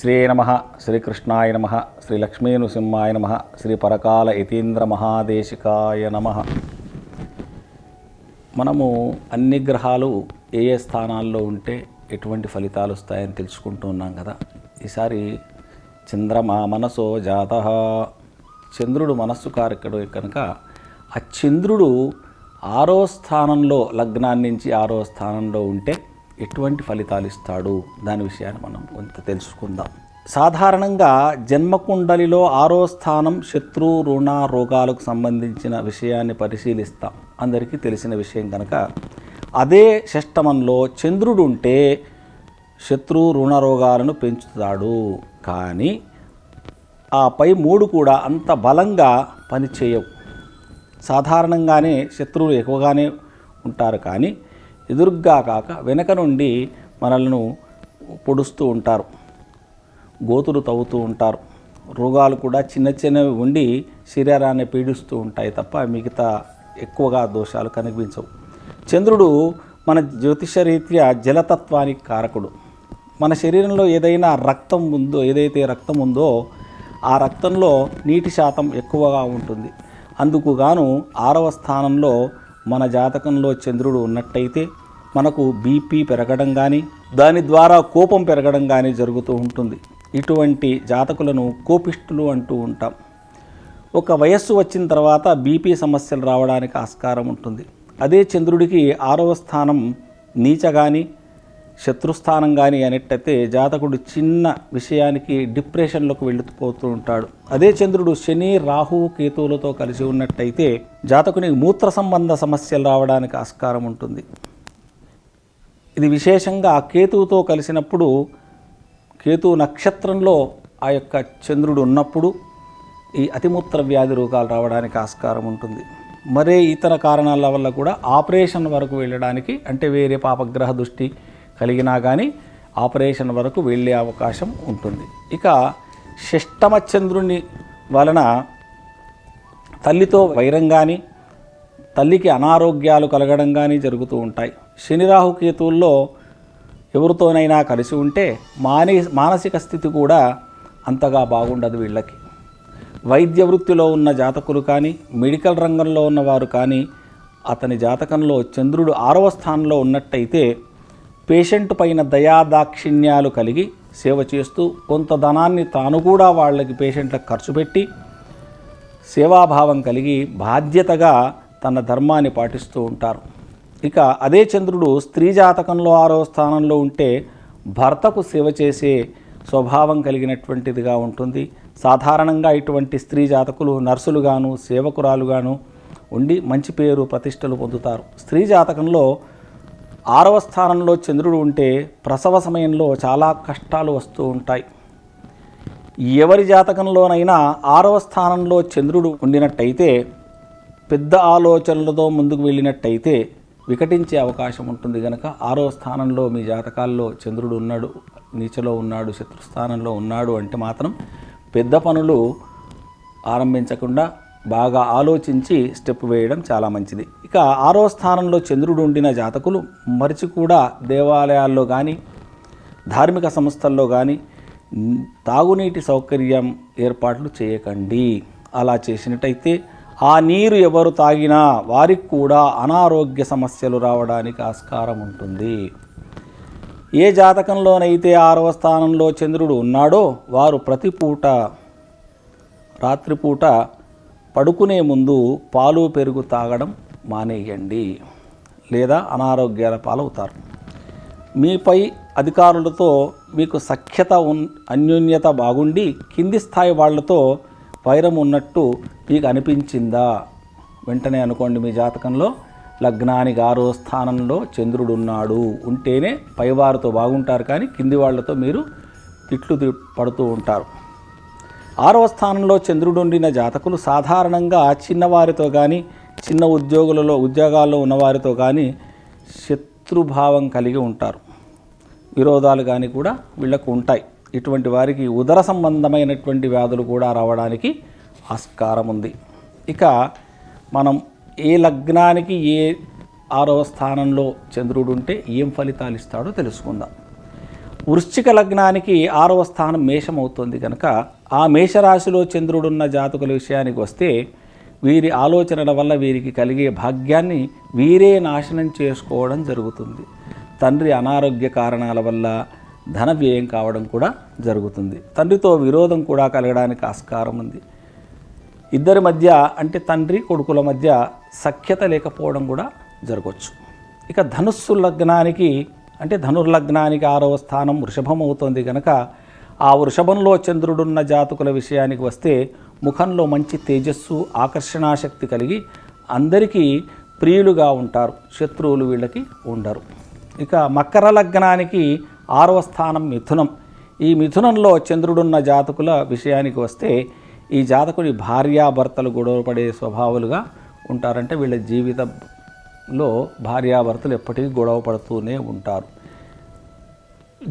శ్రీ నమ శ్రీకృష్ణాయ నమ శ్రీ లక్ష్మీనృసింహాయ నమ శ్రీ పరకాల యతీంద్ర మహాదేశికాయ నమ. మనము అన్ని గ్రహాలు ఏ ఏ స్థానాల్లో ఉంటే ఎటువంటి ఫలితాలు వస్తాయని తెలుసుకుంటూ ఉన్నాం కదా. ఈసారి చంద్రమా మనసో జాతః, చంద్రుడు మనస్సు కారకుడు కనుక ఆ చంద్రుడు 6వ స్థానంలో, లగ్నాన్ని నుంచి 6వ స్థానంలో ఉంటే ఎటువంటి ఫలితాలు ఇస్తాడు దాని విషయాన్ని మనం కొంత తెలుసుకుందాం. సాధారణంగా జన్మకుండలిలో 6వ స్థానం శత్రు రుణ రోగాలకు సంబంధించిన విషయాన్ని పరిశీలిస్తాం, అందరికీ తెలిసిన విషయం కనుక. అదే షష్టమంలో చంద్రుడు ఉంటే శత్రు రుణ రోగాలను పెంచుతాడు, కానీ ఆ పై 3 కూడా అంత బలంగా పనిచేయవు. సాధారణంగానే శత్రువులు ఎక్కువగానే ఉంటారు, కానీ ఎదురుగ్గా కాక వెనక నుండి మనలను పొడుస్తూ ఉంటారు, గోతులు తవ్వుతూ ఉంటారు. రోగాలు కూడా చిన్న చిన్నవి ఉండి శరీరాన్ని పీడిస్తూ ఉంటాయి తప్ప మిగతా ఎక్కువగా దోషాలు కనిపించవు. చంద్రుడు మన జ్యోతిషరీత్యా జలతత్వానికి కారకుడు. మన శరీరంలో ఏదైతే రక్తం ఉందో ఆ రక్తంలో నీటి శాతం ఎక్కువగా ఉంటుంది. అందుకు గాను 6వ స్థానంలో మన జాతకంలో చంద్రుడు ఉన్నట్టయితే మనకు బీపీ పెరగడం కానీ, దాని ద్వారా కోపం పెరగడం కానీ జరుగుతూ ఉంటుంది. ఇటువంటి జాతకులను కోపిష్ఠులు అంటూ ఉంటాం. ఒక వయస్సు వచ్చిన తర్వాత బీపీ సమస్యలు రావడానికి ఆస్కారం ఉంటుంది. అదే చంద్రుడికి 6వ స్థానం నీచ కానీ శత్రుస్థానం కానీ అనేటైతే జాతకుడు చిన్న విషయానికి డిప్రెషన్లోకి వెళ్ళిపోతూ ఉంటాడు. అదే చంద్రుడు శని రాహు కేతువులతో కలిసి ఉన్నట్టయితే జాతకునికి మూత్ర సంబంధ సమస్యలు రావడానికి ఆస్కారం ఉంటుంది. ఇది విశేషంగా కేతువుతో కలిసినప్పుడు, కేతు నక్షత్రంలో ఆ యొక్క చంద్రుడు ఉన్నప్పుడు ఈ అతిమూత్ర వ్యాధి రోగాలు రావడానికి ఆస్కారం ఉంటుంది. మరే ఇతర కారణాల వల్ల కూడా ఆపరేషన్ వరకు వెళ్ళడానికి, అంటే వేరే పాపగ్రహ దృష్టి కలిగినా కానీ ఆపరేషన్ వరకు వెళ్ళే అవకాశం ఉంటుంది. ఇక షష్టమ చంద్రుని వలన తల్లితో వైరం కానీ, తల్లికి అనారోగ్యాలు కలగడం కానీ జరుగుతూ ఉంటాయి. శని రాహు కేతువుల్లో ఎవరితోనైనా కలిసి ఉంటే మానసిక స్థితి కూడా అంతగా బాగుండదు వీళ్ళకి. వైద్య వృత్తిలో ఉన్న జాతకులు కానీ, మెడికల్ రంగంలో ఉన్నవారు కానీ అతని జాతకంలో చంద్రుడు 6వ స్థానంలో ఉన్నట్టయితే పేషెంట్ పైన దయాదాక్షిణ్యాలు కలిగి సేవ చేస్తూ కొంత ధనాన్ని తాను కూడా వాళ్ళకి పేషెంట్లకు ఖర్చు పెట్టి సేవాభావం కలిగి బాధ్యతగా తన ధర్మాన్ని పాటిస్తూ ఉంటారు. ఇక అదే చంద్రుడు స్త్రీ జాతకంలో 6వ స్థానంలో ఉంటే భర్తకు సేవ చేసే స్వభావం కలిగినటువంటిదిగా ఉంటుంది. సాధారణంగా ఇటువంటి స్త్రీ జాతకులు నర్సులుగాను సేవకురాలుగాను ఉండి మంచి పేరు ప్రతిష్టలు పొందుతారు. స్త్రీ జాతకంలో 6వ స్థానంలో చంద్రుడు ఉంటే ప్రసవ సమయంలో చాలా కష్టాలు వస్తూ ఉంటాయి. ఎవరి జాతకంలోనైనా 6వ స్థానంలో చంద్రుడు ఉండినట్టయితే, పెద్ద ఆలోచనలతో ముందుకు వెళ్ళినట్టయితే వికటించే అవకాశం ఉంటుంది. కనుక 6వ స్థానంలో మీ జాతకాల్లో చంద్రుడు ఉన్నాడు, నీచలో ఉన్నాడు, శత్రుస్థానంలో ఉన్నాడు అంటే మాత్రం పెద్ద పనులు ఆరంభించకుండా బాగా ఆలోచించి స్టెప్ వేయడం చాలా మంచిది. ఇక 6వ స్థానంలో చంద్రుడు ఉండిన జాతకులు మరిచి కూడా దేవాలయాల్లో కానీ ధార్మిక సంస్థల్లో కానీ తాగునీటి సౌకర్యం ఏర్పాట్లు చేయకండి. అలా చేసినట్టయితే ఆ నీరు ఎవరు తాగినా వారికి కూడా అనారోగ్య సమస్యలు రావడానికి ఆస్కారం ఉంటుంది. ఏ జాతకంలోనైతే 6వ స్థానంలో చంద్రుడు ఉన్నాడో వారు ప్రతిపూట రాత్రిపూట పడుకునే ముందు పాలు పెరుగు తాగడం మానేయండి, లేదా అనారోగ్యాల పాలవుతారు. మీపై అధికారులతో మీకు సఖ్యత అన్యోన్యత బాగుండి కింది స్థాయి వాళ్లతో వైరం ఉన్నట్టు మీకు అనిపించిందా, వెంటనే అనుకోండి మీ జాతకంలో లగ్నానికి 6వ స్థానంలో చంద్రుడు ఉన్నాడు ఉంటేనే పైవారితో బాగుంటారు, కానీ కింది వాళ్లతో మీరు తిట్లు పడుతూ ఉంటారు. 6వ స్థానంలో చంద్రుడు ఉండిన జాతకులు సాధారణంగా చిన్నవారితో కానీ చిన్న ఉద్యోగాల్లో ఉన్నవారితో కానీ శత్రుభావం కలిగి ఉంటారు. విరోధాలు కానీ కూడా వీళ్ళకు ఉంటాయి. ఇటువంటి వారికి ఉదర సంబంధమైనటువంటి వ్యాధులు కూడా రావడానికి ఆస్కారం ఉంది. ఇక మనం ఏ లగ్నానికి ఏ 6వ స్థానంలో చంద్రుడు ఉంటే ఏం ఫలితాలు ఇస్తాడో తెలుసుకుందాం. వృశ్చిక లగ్నానికి 6వ స్థానం మేషం అవుతుంది కనుక ఆ మేషరాశిలో చంద్రుడున్న జాతకుల విషయానికి వస్తే వీరి ఆలోచనల వల్ల వీరికి కలిగే భాగ్యాన్ని వీరే నాశనం చేసుకోవడం జరుగుతుంది. తండ్రి అనారోగ్య కారణాల వల్ల ధన వ్యయం కావడం కూడా జరుగుతుంది. తండ్రితో విరోధం కూడా కలగడానికి ఆస్కారం ఉంది. ఇద్దరి మధ్య అంటే తండ్రి కొడుకుల మధ్య సఖ్యత లేకపోవడం కూడా జరగవచ్చు. ఇక ధనుస్సు లగ్నానికి అంటే ధనుర్లగ్నానికి 6వ స్థానం వృషభం అవుతుంది కనుక ఆ వృషభంలో చంద్రుడున్న జాతకుల విషయానికి వస్తే ముఖంలో మంచి తేజస్సు ఆకర్షణాశక్తి కలిగి అందరికీ ప్రియులుగా ఉంటారు. శత్రువులు వీళ్ళకి ఉండరు. ఇక మకర లగ్నానికి 6వ స్థానం మిథునం. ఈ మిథునంలో చంద్రుడున్న జాతకుల విషయానికి వస్తే ఈ జాతకుడి భార్యాభర్తలు గొడవపడే స్వభావాలుగా ఉంటారంటే వీళ్ళ జీవితంలో భార్యాభర్తలు ఎప్పటికీ గొడవ పడుతూనే ఉంటారు.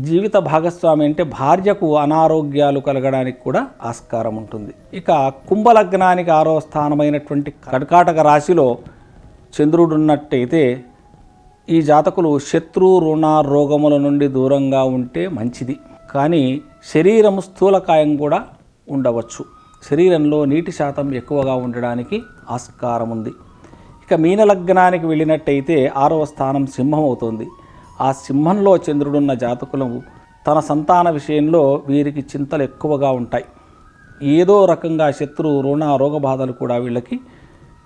జీవిత భాగస్వామి అంటే భార్యకు అనారోగ్యాలు కలగడానికి కూడా ఆస్కారం ఉంటుంది. ఇక కుంభలగ్నానికి 6వ స్థానమైనటువంటి కర్కాటక రాశిలో చంద్రుడున్నట్టయితే ఈ జాతకులు శత్రు రుణ రోగముల నుండి దూరంగా ఉంటే మంచిది. కానీ శరీరం స్థూలకాయం కూడా ఉండవచ్చు. శరీరంలో నీటి శాతం ఎక్కువగా ఉండడానికి ఆస్కారం ఉంది. ఇక మీనలగ్నానికి వెళ్ళినట్టయితే 6వ స్థానం సింహం అవుతుంది. ఆ సింహంలో చంద్రుడున్న జాతకులు తన సంతాన విషయంలో వీరికి చింతలు ఎక్కువగా ఉంటాయి. ఏదో రకంగా శత్రు రుణ రోగ బాధలు కూడా వీళ్ళకి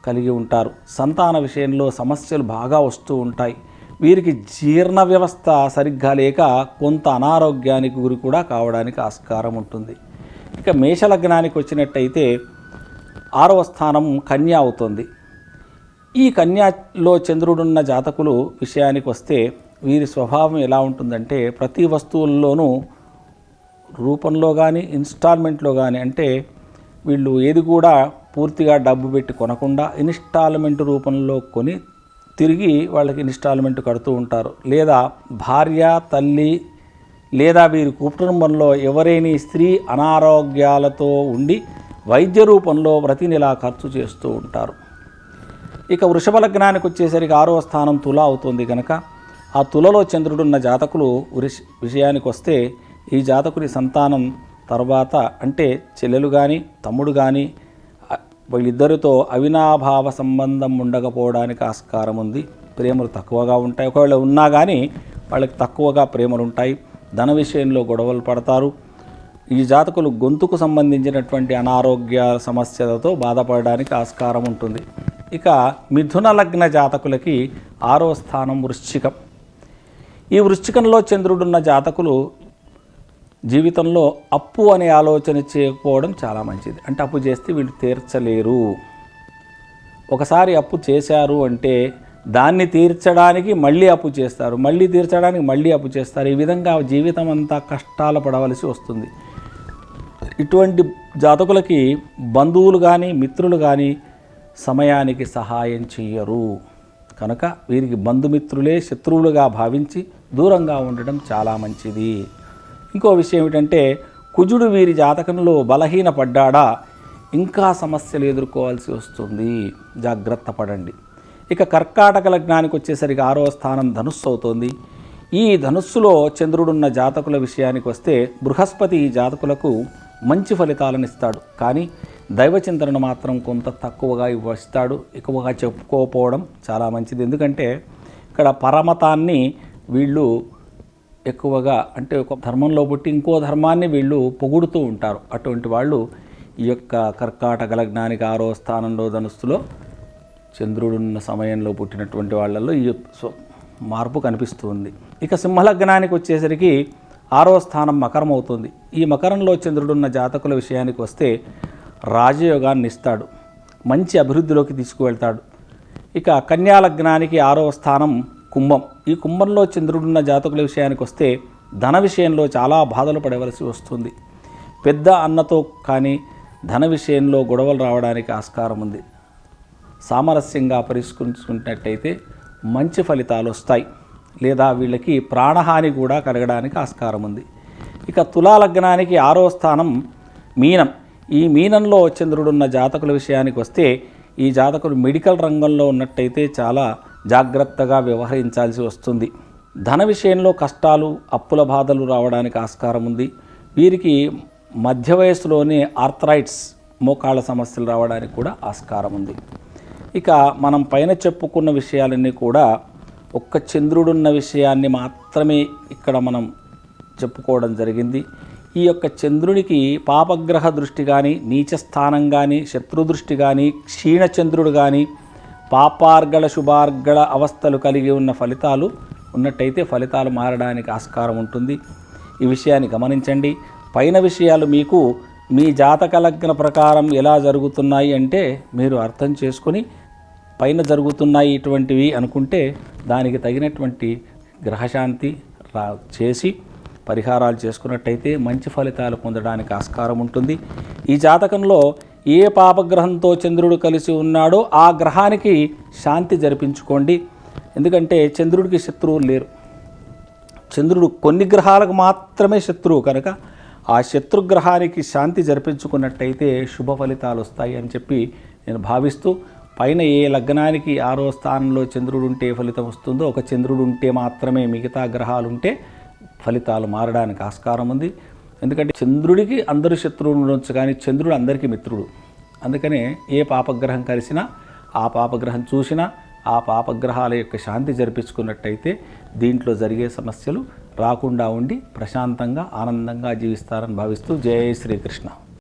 కలిగి ఉంటారు. సంతాన విషయంలో సమస్యలు బాగా వస్తూ ఉంటాయి. వీరికి జీర్ణ వ్యవస్థ సరిగ్గా లేక కొంత అనారోగ్యానికి గురి కూడా కావడానికి ఆస్కారం ఉంటుంది. ఇక మేషలగ్నానికి వచ్చినట్టయితే 6వ స్థానం కన్య అవుతుంది. ఈ కన్యలో చంద్రుడున్న జాతకులు విషయానికి వస్తే వీరి స్వభావం ఎలా ఉంటుందంటే ప్రతి వస్తువుల్లోనూ రూపంలో కానీ ఇన్స్టాల్మెంట్లో కానీ అంటే వీళ్ళు ఏది కూడా పూర్తిగా డబ్బు పెట్టి కొనకుండా ఇన్స్టాల్మెంట్ రూపంలో కొని తిరిగి వాళ్ళకి ఇన్స్టాల్మెంట్ కడుతూ ఉంటారు. లేదా భార్య తల్లి లేదా వీరి కుటుంబంలో ఎవరైనా స్త్రీ అనారోగ్యాలతో ఉండి వైద్య రూపంలో ప్రతి నెలా ఖర్చు చేస్తూ ఉంటారు. ఇక వృషభ లగ్నానికి వచ్చేసరికి 6వ స్థానం తుల అవుతుంది కనుక ఆ తులలో చంద్రుడున్న జాతకులు విషయానికి వస్తే ఈ జాతకుడి సంతానం తర్వాత అంటే చెల్లెలు కానీ తమ్ముడు కానీ వీళ్ళిద్దరితో అవినాభావ సంబంధం ఉండకపోవడానికి ఆస్కారం ఉంది. ప్రేమలు తక్కువగా ఉంటాయి. ఒకవేళ ఉన్నా కానీ వాళ్ళకి తక్కువగా ప్రేమలు ఉంటాయి. ధన విషయంలో గొడవలు పడతారు. ఈ జాతకులు గొంతుకు సంబంధించినటువంటి అనారోగ్య సమస్యలతో బాధపడడానికి ఆస్కారం ఉంటుంది. ఇక మిథున లగ్న జాతకులకి 6వ స్థానం వృశ్చికం. ఈ వృశ్చికంలో చంద్రుడున్న జాతకులు జీవితంలో అప్పు అనే ఆలోచన చేయకపోవడం చాలా మంచిది. అంటే అప్పు చేస్తే వీళ్ళు తీర్చలేరు. ఒకసారి అప్పు చేశారు అంటే దాన్ని తీర్చడానికి మళ్ళీ అప్పు చేస్తారు, మళ్ళీ తీర్చడానికి మళ్ళీ అప్పు చేస్తారు. ఈ విధంగా జీవితం అంతా కష్టాలు పడవలసి వస్తుంది. ఇటువంటి జాతకులకి బంధువులు కానీ మిత్రులు కానీ సమయానికి సహాయం చెయ్యరు. కనుక వీరికి బంధుమిత్రులే శత్రువులుగా భావించి దూరంగా ఉండడం చాలా మంచిది. ఇంకో విషయం ఏమిటంటే కుజుడు వీరి జాతకంలో బలహీనపడ్డాడా ఇంకా సమస్యలు ఎదుర్కోవాల్సి వస్తుంది. జాగ్రత్త పడండి. ఇక కర్కాటక లగ్నానికి వచ్చేసరికి 6వ స్థానం ధనుస్సు అవుతుంది. ఈ ధనుస్సులో చంద్రుడున్న జాతకుల విషయానికి వస్తే బృహస్పతి ఈ జాతకులకు మంచి ఫలితాలను ఇస్తాడు. కానీ దైవచింతనను మాత్రం కొంత తక్కువగా ఇస్తాడు. ఎక్కువగా చెప్పుకోకపోవడం చాలా మంచిది. ఎందుకంటే ఇక్కడ పరమతాన్ని వీళ్ళు ఎక్కువగా అంటే ఒక ధర్మంలో పుట్టి ఇంకో ధర్మాన్ని వీళ్ళు పొగుడుతూ ఉంటారు. అటువంటి వాళ్ళు ఈ యొక్క కర్కాటక లగ్నానికి 6వ స్థానంలో ధనుస్సులో చంద్రుడున్న సమయంలో పుట్టినటువంటి వాళ్ళల్లో ఈ మార్పు కనిపిస్తుంది. ఇక సింహలగ్నానికి వచ్చేసరికి 6వ స్థానం మకరం అవుతుంది. ఈ మకరంలో చంద్రుడున్న జాతకుల విషయానికి వస్తే రాజయోగాన్ని ఇస్తాడు, మంచి అభివృద్ధిలోకి తీసుకువెళ్తాడు. ఇక కన్యా లగ్నానికి 6వ స్థానం కుంభం. ఈ కుంభంలో చంద్రుడున్న జాతకుల విషయానికి వస్తే ధన విషయంలో చాలా బాధలు పడవలసి వస్తుంది. పెద్ద అన్నతో కానీ ధన విషయంలో గొడవలు రావడానికి ఆస్కారం ఉంది. సామరస్యంగా పరిష్కరించుకున్నట్టయితే మంచి ఫలితాలు వస్తాయి. లేదా వీళ్ళకి ప్రాణహాని కూడా కలగడానికి ఆస్కారం ఉంది. ఇక తులా లగ్నానికి 6వ స్థానం మీనం. ఈ మీనంలో చంద్రుడున్న జాతకుల విషయానికి వస్తే ఈ జాతకులు మెడికల్ రంగంలో ఉన్నట్టయితే చాలా జాగ్రత్తగా వ్యవహరించాల్సి వస్తుంది. ధన విషయంలో కష్టాలు, అప్పుల బాధలు రావడానికి ఆస్కారం ఉంది. వీరికి మధ్య వయసులోనే ఆర్థరైట్స్, మోకాళ్ళ సమస్యలు రావడానికి కూడా ఆస్కారం ఉంది. ఇక మనం పైన చెప్పుకున్న విషయాలన్నీ కూడా ఒక్క చంద్రుడున్న విషయాన్ని మాత్రమే ఇక్కడ మనం చెప్పుకోవడం జరిగింది. ఈ యొక్క చంద్రుడికి పాపగ్రహ దృష్టి కానీ, నీచస్థానం కానీ, శత్రుదృష్టి కానీ, క్షీణచంద్రుడు కానీ, పాపార్గళ శుభార్గళ అవస్థలు కలిగి ఉన్న ఫలితాలు ఉన్నట్టయితే ఫలితాలు మారడానికి ఆస్కారం ఉంటుంది. ఈ విషయాన్ని గమనించండి. పైన విషయాలు మీకు మీ జాతక లగ్న ప్రకారం ఎలా జరుగుతున్నాయి అంటే మీరు అర్థం చేసుకొని పైన జరుగుతున్నాయి ఇటువంటివి అనుకుంటే దానికి తగినటువంటి గ్రహశాంతి చేసి పరిహారాలు చేసుకున్నట్టయితే మంచి ఫలితాలు పొందడానికి ఆస్కారం ఉంటుంది. ఈ జాతకంలో ఏ పాపగ్రహంతో చంద్రుడు కలిసి ఉన్నాడో ఆ గ్రహానికి శాంతి జరిపించుకోండి. ఎందుకంటే చంద్రుడికి శత్రువులు లేరు. చంద్రుడు కొన్ని గ్రహాలకు మాత్రమే శత్రువు కనుక ఆ శత్రుగ్రహానికి శాంతి జరిపించుకున్నట్టయితే శుభ ఫలితాలు వస్తాయి అని చెప్పి నేను భావిస్తూ, పైన ఏ లగ్నానికి 6వ స్థానంలో చంద్రుడు ఉంటే ఫలితం వస్తుందో, ఒక చంద్రుడు ఉంటే మాత్రమే మిగతా గ్రహాలు ఉంటే ఫలితాలు మారడానికి ఆస్కారం ఉంది. ఎందుకంటే చంద్రుడికి అందరూ శత్రువులు ఉండొచ్చు కానీ చంద్రుడు అందరికీ మిత్రుడు. అందుకనే ఏ పాపగ్రహం కలిసినా, ఆ పాపగ్రహం చూసినా, ఆ పాపగ్రహాల యొక్క శాంతి జరిపించుకున్నట్టయితే దీంట్లో జరిగే సమస్యలు రాకుండా ఉండి ప్రశాంతంగా ఆనందంగా జీవిస్తారని భావిస్తూ జై శ్రీకృష్ణ.